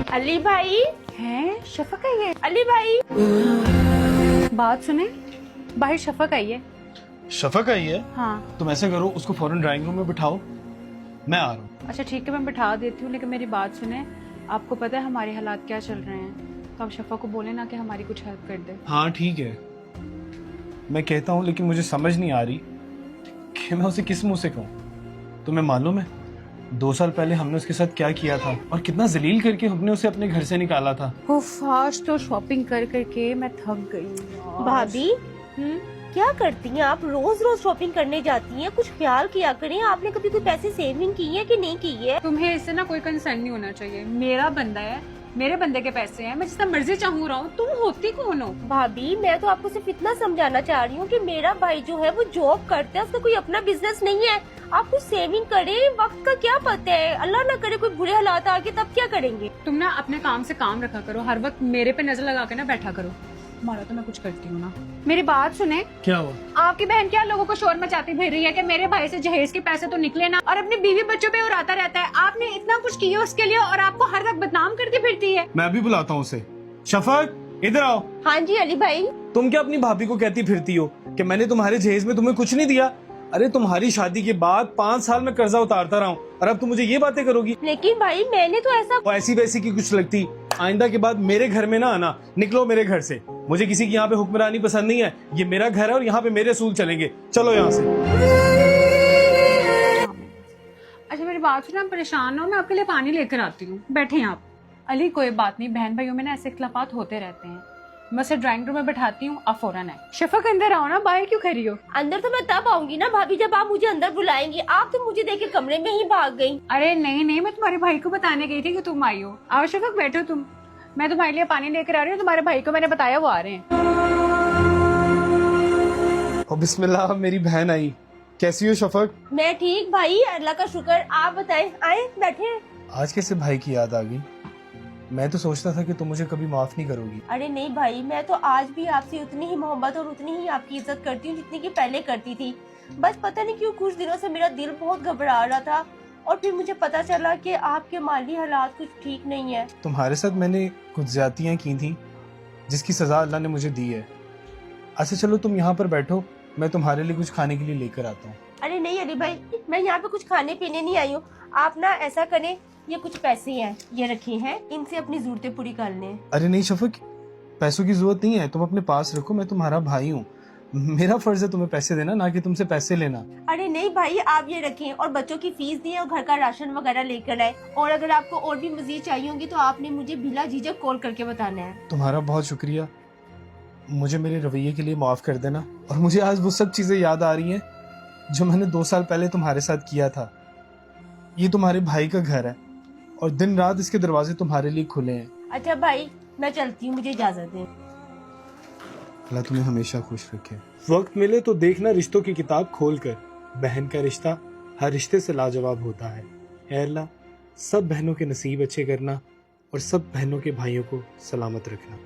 अली भाई हैं शफक आई है। अली भाई बात सुने, बाहर शफक आई है। शफक आई है? हाँ तुम ऐसे करो, उसको फौरन ड्राइंग रूम में बिठाओ, मैं आ रहा हूँ। अच्छा ठीक है, मैं बिठा देती हूँ, लेकिन मेरी बात सुने, आपको पता है हमारे हालात क्या चल रहे हैं, तो आप शफक को बोले ना कि हमारी कुछ हेल्प कर दे। हाँ ठीक है, मैं कहता हूँ, लेकिन मुझे समझ नहीं आ रही कि मैं उसे किस मुंह से कहूँ। तुम्हें मालूम है 2 साल पहले हमने उसके साथ क्या किया था और कितना जलील करके हमने उसे अपने घर से निकाला था। उफ, आज तो शॉपिंग कर करके मैं थक गई हूँ। भाभी क्या करती हैं आप? रोज रोज शॉपिंग करने जाती हैं, कुछ ख्याल किया करें। आपने कभी कोई पैसे सेविंग की है कि नहीं की है? तुम्हें इससे ना कोई कंसर्न नहीं होना चाहिए, मेरा बंदा है, मेरे बंदे के पैसे हैं, मैं जितना मर्जी चाहूँ रहूं। तुम होती कौन हो? भाभी मैं तो आपको सिर्फ इतना समझाना चाह रही हूँ कि मेरा भाई जो है वो जॉब करता है, उसका कोई अपना बिजनेस नहीं है। आप कुछ सेविंग करें, वक्त का क्या पता है, अल्लाह ना करे कोई बुरे हालात आ गए तब क्या करेंगे? तुम ना अपने काम से काम रखा करो, हर वक्त मेरे पे नजर लगा के ना बैठा करो। मारा तो मैं कुछ करती हूँ ना। मेरी बात सुने, क्या हुआ? आपकी बहन क्या लोगों को शोर मचाती फिर रही है कि मेरे भाई से जहेज के पैसे तो निकले ना, और अपनी बीवी बच्चों पे उड़ाता रहता है। आपने इतना कुछ किया उसके लिए और आपको हर वक्त बदनाम करती फिरती है। मैं भी बुलाता हूँ उसे। शफक इधर आओ। हाँ जी अली भाई। तुम क्या अपनी भाभी को कहती फिरती हो कि मैंने तुम्हारे जहेज में तुम्हें कुछ नहीं दिया? अरे तुम्हारी शादी के बाद 5 साल में कर्जा उतारता रहा हूँ और अब तुम मुझे ये बातें करोगी? लेकिन भाई मैंने तो ऐसा वो ऐसी वैसी की कुछ लगती। आइंदा के बाद मेरे घर में ना आना, निकलो मेरे घर से। मुझे किसी की यहाँ पे हुक्मरानी पसंद नहीं है, ये मेरा घर है और यहाँ पे मेरे असूल चलेंगे। चलो यहाँ से। अच्छा मेरी बात सुनो, आप परेशान हो, मैं आपके लिए पानी लेकर आती हूँ, बैठे आप। अली कोई बात नहीं, बहन भाइयों में ना ऐसे इख्तिलाफात होते रहते हैं। मैं उसे ड्राइंग रूम में बैठाती हूँ, आप फौरन आए। शफक अंदर आओ ना, बाहर क्यों खड़ी हो? अंदर तो मैं तब आऊंगी ना भाभी जब आप मुझे अंदर बुलाएंगी। आप तो मुझे देख के कमरे में ही भाग गई। अरे नहीं नहीं, मैं तुम्हारे भाई को बताने गई थी कि तुम आई हो। आओ शफक बैठो तुम, मैं तुम्हारे लिए पानी लेकर आ रही हूँ। तुम्हारे भाई को मैंने बताया, वो आ रहे हैं। ओ बिस्मिल्लाह, मेरी बहन आई। कैसी हो शफक? मैं ठीक भाई, अल्लाह का शुक्र। आप बताएं, आए बैठे। आज कैसे भाई की याद आ गई? मैं तो सोचता था कि तुम मुझे कभी माफ नहीं करोगी। अरे नहीं भाई, मैं तो आज भी आपसे उतनी ही मोहब्बत और उतनी ही आपकी इज्जत करती हूँ जितनी की पहले करती थी। बस पता नहीं क्यों कुछ दिनों से मेरा दिल बहुत घबरा रहा था और फिर मुझे पता चला कि आपके माली हालात कुछ ठीक नहीं है। तुम्हारे साथ मैंने कुछ ज्यादतियां की थी जिसकी सजा अल्लाह ने मुझे दी है। अच्छा चलो तुम यहाँ पर बैठो, मैं तुम्हारे लिए कुछ खाने के लिए लेकर आता हूँ। अरे नहीं अली भाई, मैं यहाँ पे कुछ खाने पीने नहीं आई हूँ। आप ना ऐसा करें, ये कुछ पैसे हैं, ये रखे हैं, इनसे अपनी जरूरतें पूरी कर लें। अरे नहीं शफक, पैसों की जरूरत नहीं है, तुम अपने पास रखो, मैं तुम्हारा भाई हूँ। मेरा फर्ज है तुम्हें पैसे देना, ना कि तुमसे पैसे लेना। अरे नहीं भाई, आप ये रखें और बच्चों की फीस दिए और घर का राशन वगैरह लेकर आए। और अगर आपको और भी मजीद चाहिए होंगी तो आपने मुझे बिला झिझक कॉल करके बताना है। तुम्हारा बहुत शुक्रिया, मुझे मेरे रवैये के लिए माफ कर देना। और मुझे आज वो सब चीजें याद आ रही हैं जो मैंने 2 साल पहले तुम्हारे साथ किया था। ये तुम्हारे भाई का घर है और दिन रात इसके दरवाजे तुम्हारे लिए खुले हैं। अच्छा भाई, मैं चलती हूँ, मुझे इजाजत दें। अल्लाह तुम्हें हमेशा खुश रखे। वक्त मिले तो देखना रिश्तों की किताब खोल कर, बहन का रिश्ता हर रिश्ते से लाजवाब होता है। ऐ अल्लाह, सब बहनों के नसीब अच्छे करना और सब बहनों के भाइयों को सलामत रखना।